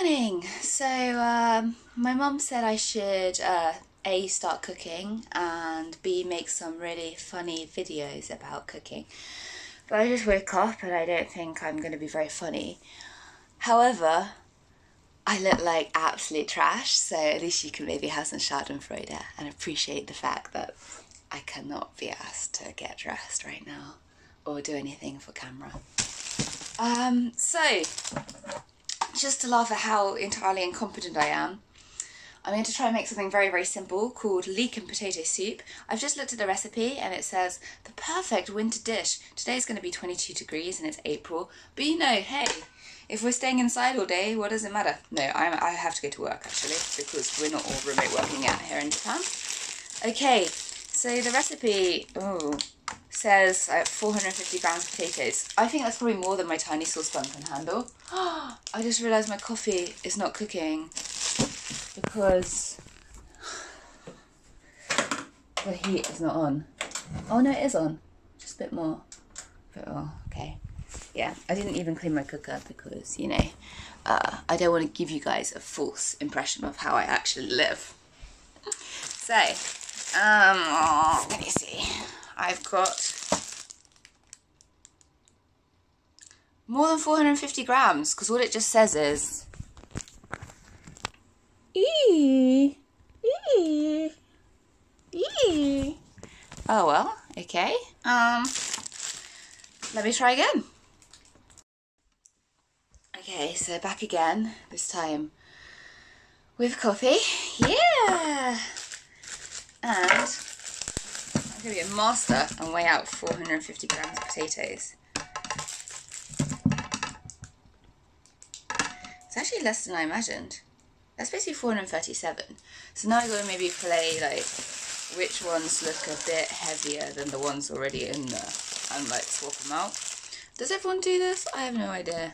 Morning! So, my mum said I should A, start cooking, and B, make some really funny videos about cooking. But I just woke up and I don't think I'm going to be very funny. However, I look like absolute trash, so at least you can maybe have some schadenfreude and appreciate the fact that I cannot be asked to get dressed right now or do anything for camera. So, just to laugh at how entirely incompetent I am, I'm going to try and make something very, very simple called leek and potato soup. I've just looked at the recipe and it says the perfect winter dish. Today's going to be 22 degrees and it's April, but you know, hey, if we're staying inside all day, what does it matter? No, I have to go to work actually, because we're not all remote working out here in Japan. Okay, so the recipe says 450 grams of potatoes. I think that's probably more than my tiny saucepan can handle. I just realised my coffee is not cooking because the heat is not on. Oh no, it is on. Just a bit more. Oh, okay. Yeah, I didn't even clean my cooker because, you know, I don't want to give you guys a false impression of how I actually live. So, let me see. I've got more than 450 grams because what it just says is oh well, okay. Let me try again. Okay, so back again, this time with coffee. Yeah! And I'm going to be a master and weigh out 450 grams of potatoes. It's actually less than I imagined. That's basically 437. So now I've got to maybe play like which ones look a bit heavier than the ones already in there and like swap them out. Does everyone do this? I have no idea.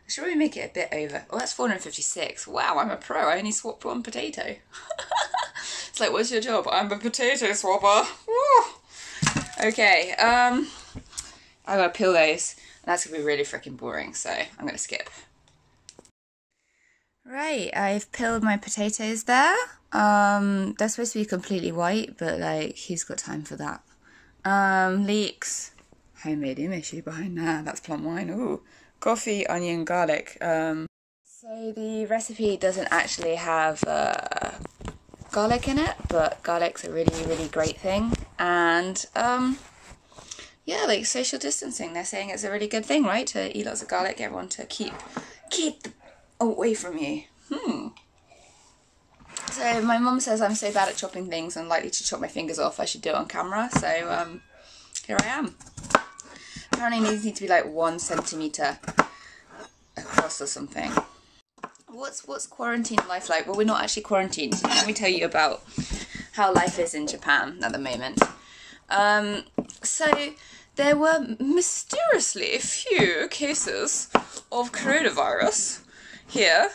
I should really make it a bit over. Oh, that's 456. Wow, I'm a pro. I only swapped one potato. It's like, what's your job? I'm a potato swapper. Woo! Okay, I gotta peel those. And that's gonna be really freaking boring, so I'm gonna skip. Right, I've peeled my potatoes there. They're supposed to be completely white, but like, who's got time for that? Leeks. Homemade image behind that. That's plum wine. Ooh. Coffee, onion, garlic. So the recipe doesn't actually have garlic in it, but garlic's a really, really great thing. And yeah, like social distancing, they're saying it's a really good thing, right? To eat lots of garlic, everyone to keep away from you. So my mum says I'm so bad at chopping things and likely to chop my fingers off. I should do it on camera. So here I am. Apparently these need to be like 1 centimetre across or something. What's quarantine life like? Well, we're not actually quarantined. Let me tell you about how life is in Japan at the moment. So there were mysteriously few cases of coronavirus here.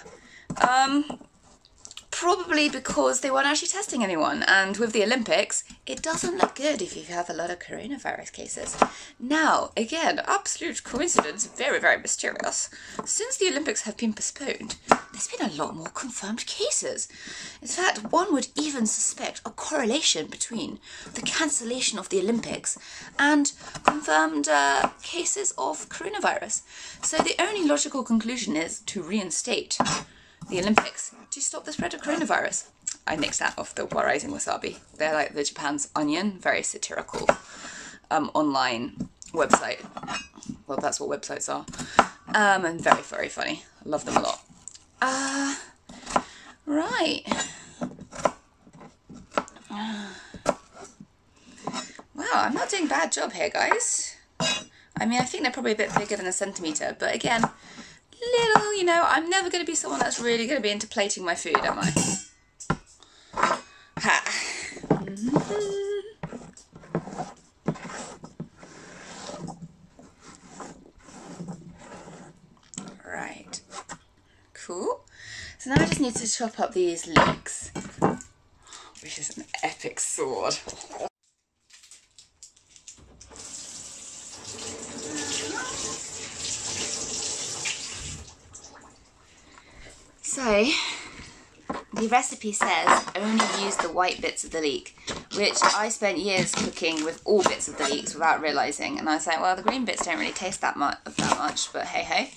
Probably because they weren't actually testing anyone, and with the Olympics, it doesn't look good if you have a lot of coronavirus cases. Now, again, absolute coincidence, very, very mysterious. Since the Olympics have been postponed, there's been a lot more confirmed cases. In fact, one would even suspect a correlation between the cancellation of the Olympics and confirmed cases of coronavirus. So the only logical conclusion is to reinstate the Olympics to stop the spread of coronavirus. I nixed that off the Rising Wasabi. They're like the Japan's Onion, very satirical online website. Well, that's what websites are. And very, very funny. I love them a lot. Right. Wow, I'm not doing a bad job here, guys. I mean, I think they're probably a bit bigger than a centimetre, but again, little, you know, I'm never going to be someone that's really going to be into plating my food, am I? Ha! Right. Cool. So now I just need to chop up these leeks, which is an epic sword. So, the recipe says only use the white bits of the leek, which I spent years cooking with all bits of the leeks without realising. And I was like, well, the green bits don't really taste that much, but hey hey.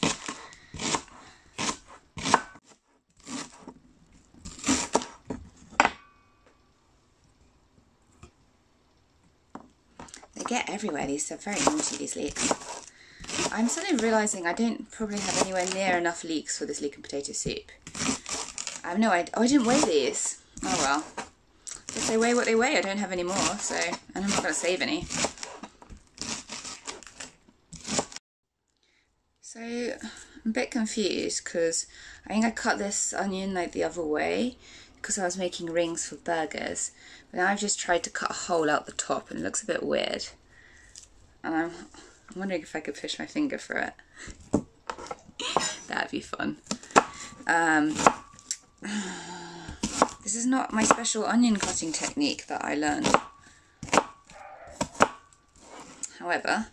They get everywhere, these are very naughty, these leeks. I'm suddenly realising I don't probably have anywhere near enough leeks for this leek and potato soup. I have no idea. Oh, I didn't weigh these. Oh well. If they weigh what they weigh, I don't have any more, so, and I'm not going to save any. So, I'm a bit confused because I think I cut this onion like the other way because I was making rings for burgers. But now I've just tried to cut a hole out the top and it looks a bit weird. And I'm wondering if I could push my finger through it. That'd be fun. This is not my special onion cutting technique that I learned. However,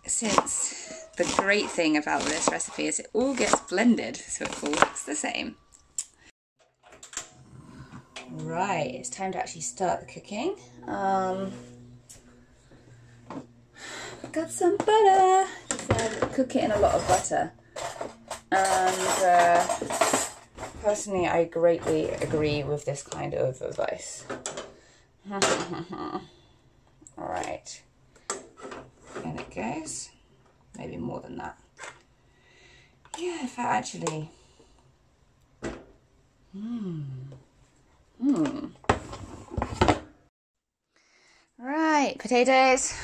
since the great thing about this recipe is it all gets blended, so it all looks the same. Right, it's time to actually start the cooking. Got some butter. So cook it in a lot of butter. And personally, I greatly agree with this kind of advice. Alright. And it goes. Maybe more than that. Yeah, if I actually... Right, potatoes.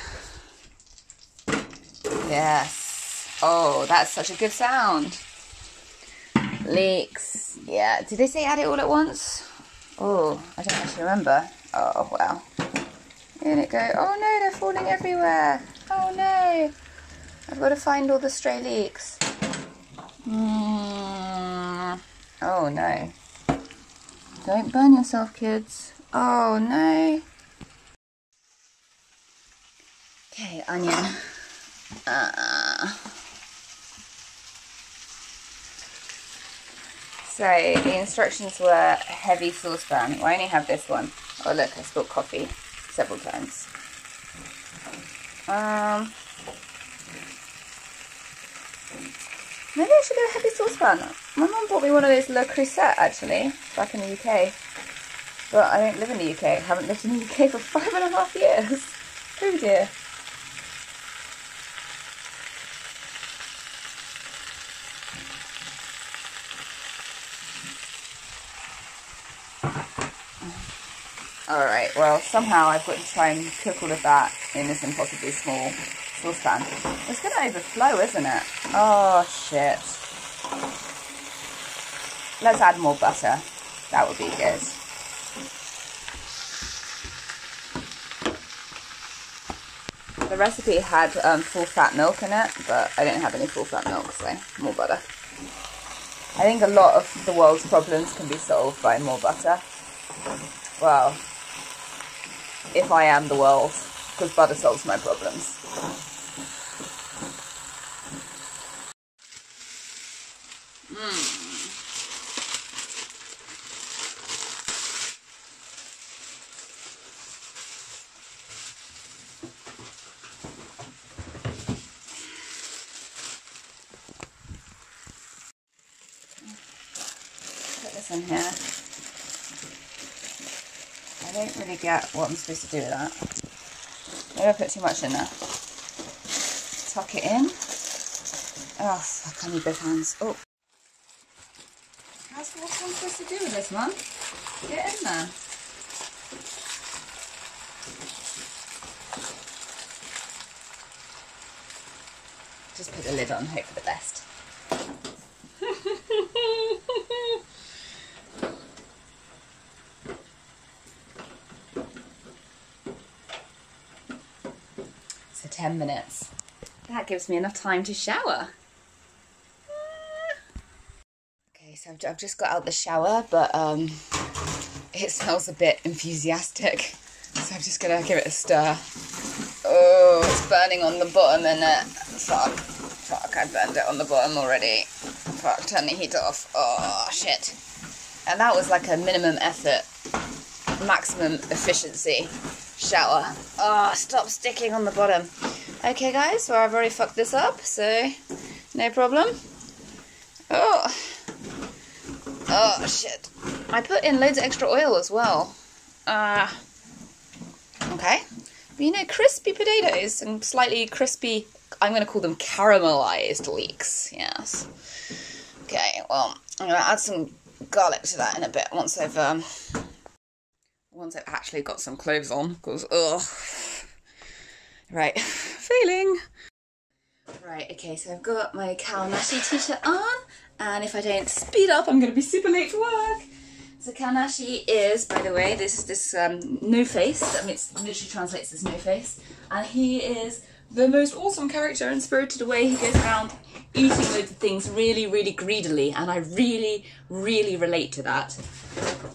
Yes. Oh, that's such a good sound. Leeks. Yeah. Did they say add it all at once? Oh, I don't actually remember. Oh, wow. In it go. Oh no, they're falling everywhere. Oh no. I've got to find all the stray leeks. Oh no. Don't burn yourself, kids. Oh no. Okay, onion. So the instructions were heavy saucepan. Well, I only have this one. Oh look, I spilled coffee several times. Maybe I should go heavy saucepan. My mum bought me one of those Le Creuset actually, back in the UK. But I don't live in the UK. I haven't lived in the UK for 5.5 years. Oh dear. Alright, well somehow I've got to try and cook all of that in this impossibly small saucepan. It's going to overflow, isn't it? Oh shit. Let's add more butter. That would be good. The recipe had full fat milk in it, but I didn't have any full fat milk, so more butter. I think a lot of the world's problems can be solved by more butter. Well, if I am the world, because butter solves my problems. Put this in here. I don't really get what I'm supposed to do with that. Maybe I put too much in there. Tuck it in. Oh, fuck, I need both hands. Oh. What's one supposed to do with this, Mum? Get in there. Just put the lid on, hope for the best. So 10 minutes. That gives me enough time to shower. Okay, so I've just got out the shower, but it smells a bit enthusiastic. So I'm just gonna give it a stir. Oh, it's burning on the bottom, and fuck. I burned it on the bottom already. Fuck, turn the heat off. Oh, shit. And that was like a minimum effort, maximum efficiency shower. Oh, stop sticking on the bottom. Okay, guys, well, I've already fucked this up, so no problem. Oh, shit. I put in loads of extra oil as well. Okay. But you know, crispy potatoes and slightly crispy, I'm going to call them caramelized leeks. Yes. Okay, well, I'm going to add some garlic to that in a bit once I've actually got some cloves on, because, ugh. Right, failing. Right, okay, so I've got my cow nashi t-shirt on, and if I don't speed up, I'm going to be super late for work. So cow nashi is, by the way, this no face, that means literally translates as no face, and he is the most awesome character and spirited away. He goes around eating loads of things really, really greedily, and I really, really relate to that.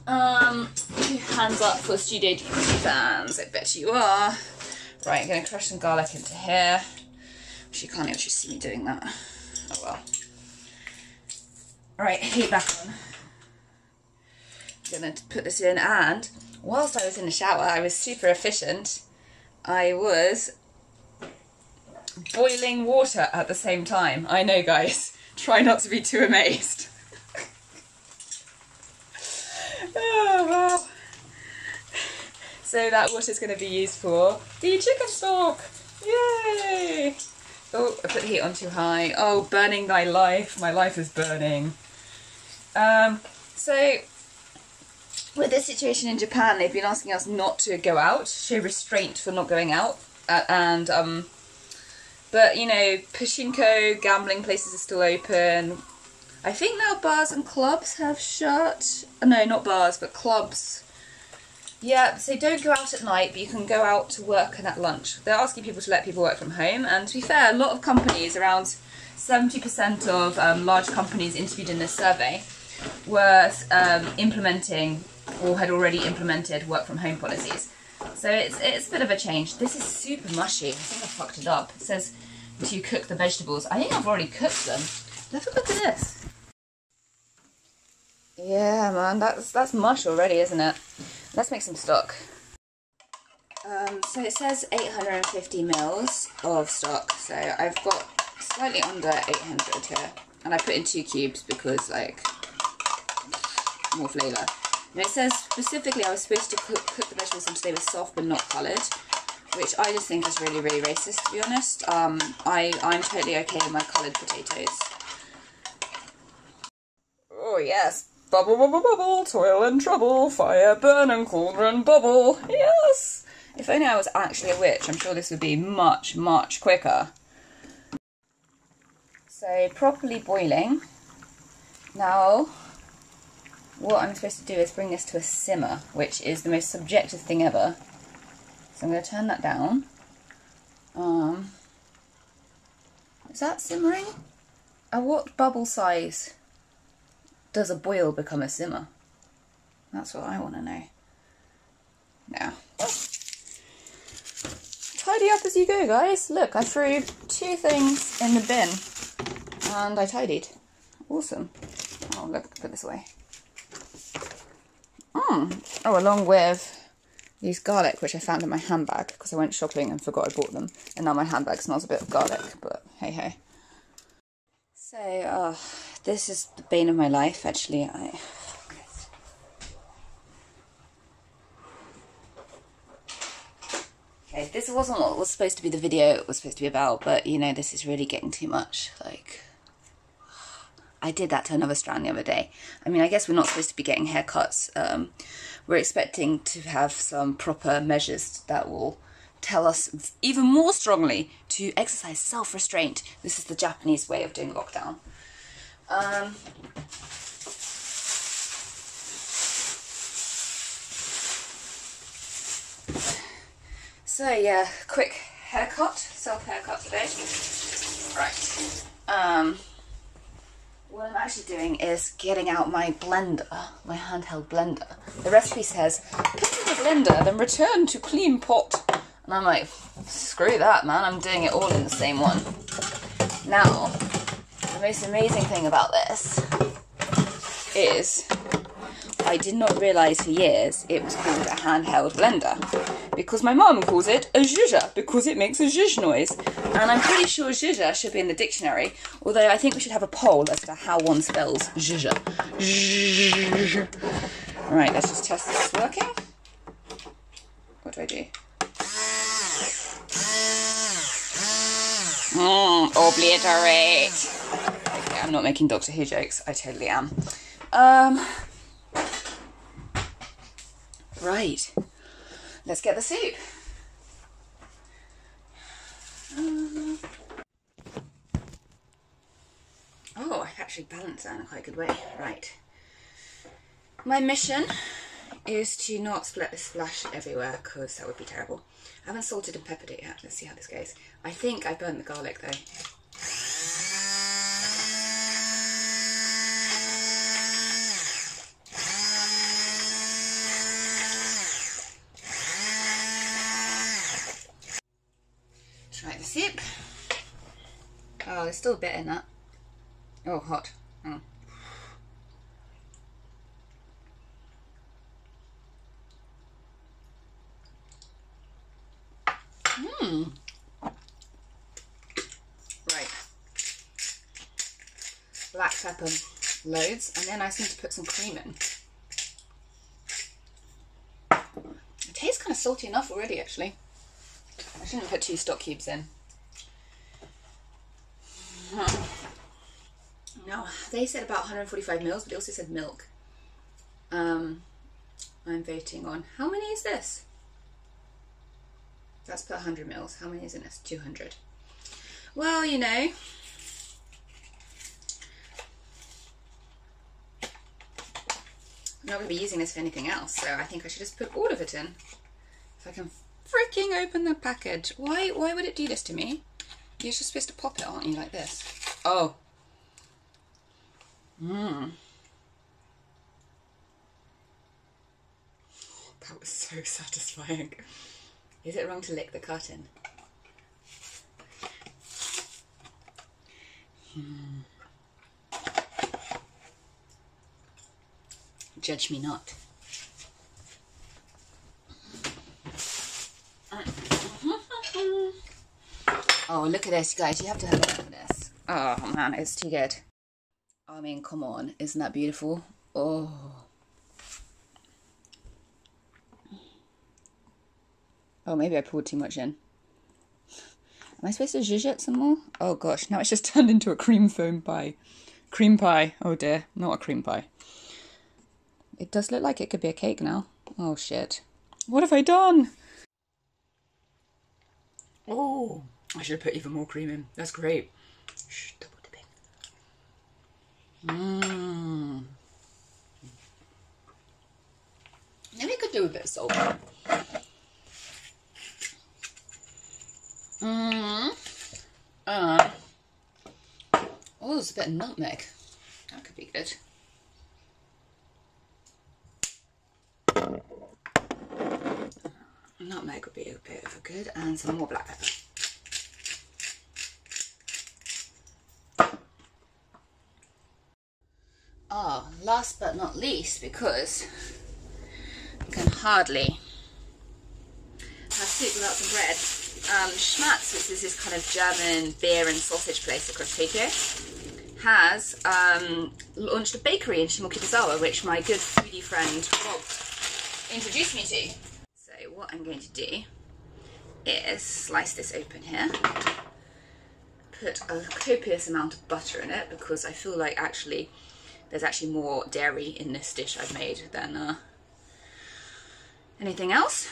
Hands up for Studio DVD fans, I bet you are. Right, I'm going to crush some garlic into here. She can't actually see me doing that. Oh well. Alright, heat back on. I'm going to put this in, and whilst I was in the shower, I was super efficient. I was boiling water at the same time. I know, guys. Try not to be too amazed. Oh, wow. So that water is going to be used for the chicken stock. Yay! Oh, I put the heat on too high. Oh, burning thy life. My life is burning. So, with this situation in Japan, they've been asking us not to go out, show restraint for not going out, but, you know, pachinko, gambling places are still open. I think now bars and clubs have shut. No, not bars, but clubs. Yeah, so don't go out at night, but you can go out to work and at lunch. They're asking people to let people work from home, and to be fair, a lot of companies, around 70% of large companies interviewed in this survey, were implementing or had already implemented work from home policies. So it's a bit of a change. This is super mushy. I think I fucked it up. It says to cook the vegetables. I think I've already cooked them. Have a look at this. Yeah, man, that's mush already, isn't it? Let's make some stock. So it says 850 mils of stock. So I've got slightly under 800 here, and I put in 2 cubes because, like, more flavour. And it says specifically I was supposed to cook the vegetables until they were soft but not coloured, which I just think is really, really racist, to be honest. I'm totally okay with my coloured potatoes. Oh yes, bubble, bubble, bubble, toil and trouble, fire, burn and cauldron, bubble, yes! If only I was actually a witch, I'm sure this would be much, much quicker. So, properly boiling. Now, what I'm supposed to do is bring this to a simmer, which is the most subjective thing ever. So I'm going to turn that down. Is that simmering? At what bubble size does a boil become a simmer? That's what I want to know. Now, tidy up as you go, guys. Look, I threw 2 things in the bin and I tidied. Awesome. Oh, look, put this away. Oh, along with these garlic, which I found in my handbag because I went shopping and forgot I bought them. And now my handbag smells a bit of garlic, but hey hey. So, this is the bane of my life, actually. Okay, this wasn't what was supposed to be the video was supposed to be about, but, you know, this is really getting too much. Like, I did that to another strand the other day. I mean, I guess we're not supposed to be getting haircuts. We're expecting to have some proper measures that will tell us even more strongly to exercise self-restraint. This is the Japanese way of doing lockdown. So yeah, quick haircut, self-haircut today. Right. What I'm actually doing is getting out my blender, my handheld blender. The recipe says, put in the blender, then return to clean pot. And I'm like, screw that, man, I'm doing it all in the same one. Now, most amazing thing about this is I did not realise for years it was called a handheld blender, because my mum calls it a zhuzh because it makes a zhuzh noise, and I'm pretty sure zhuzh should be in the dictionary, although I think we should have a poll as to how one spells zhuzh. Right, let's just test this is working. What do I do? Obliterate. Okay, I'm not making Doctor Who jokes. I totally am. Right. Let's get the soup. Oh, I've actually balanced that in a quite good way. Right. My mission is to not split this splash everywhere, because that would be terrible. I haven't salted and peppered it yet. Let's see how this goes. I think I burnt the garlic though. Try the soup. Oh, there's still a bit in that. Oh, hot. Oh. Right. Black pepper loads, and then I just need to put some cream in. It tastes kind of salty enough already, actually. I shouldn't put 2 stock cubes in. Now, they said about 145 mils, but they also said milk. I'm voting on, how many is this? That's per 100 mils. How many is in this? 200. Well, you know, I'm not going to be using this for anything else, so I think I should just put all of it in. If I can freaking open the package. Why would it do this to me? You're just supposed to pop it, aren't you, like this? Oh. That was so satisfying. Is it wrong to lick the carton? Judge me not. Oh, look at this, guys. You have to have a look at this. Oh, man, it's too good. I mean, come on. Isn't that beautiful? Oh. Oh, maybe I poured too much in. Am I supposed to zhuzh it some more? Oh gosh, now it's just turned into a cream foam pie. Cream pie. Oh dear, not a cream pie. It does look like it could be a cake now. Oh shit. What have I done? Oh, I should have put even more cream in. That's great. Shh, double dipping. Maybe I could do a bit of salt. Oh, there's a bit of nutmeg. That could be good. Nutmeg would be a bit of a good, and some more black pepper. Oh, last but not least, because I can hardly have soup without some bread. Schmatz, which is this kind of German beer and sausage place across Tokyo, has launched a bakery in Shimokizawa, which my good foodie friend Rob introduced me to. So what I'm going to do is slice this open here, put a copious amount of butter in it, because I feel like actually there's actually more dairy in this dish I've made than anything else.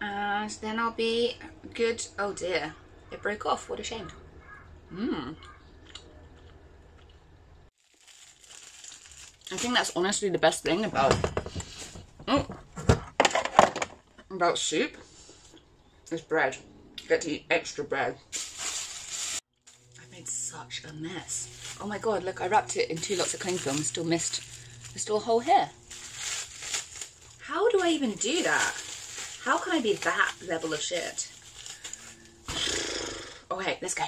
And then I'll be good. Oh dear, it broke off, what a shame. I think that's honestly the best thing about soup is bread. You get to eat extra bread. I made such a mess. Oh my god, look, I wrapped it in 2 lots of cling film and still missed, there's still a hole here. How do I even do that? How can I be that level of shit? Oh hey, let's go.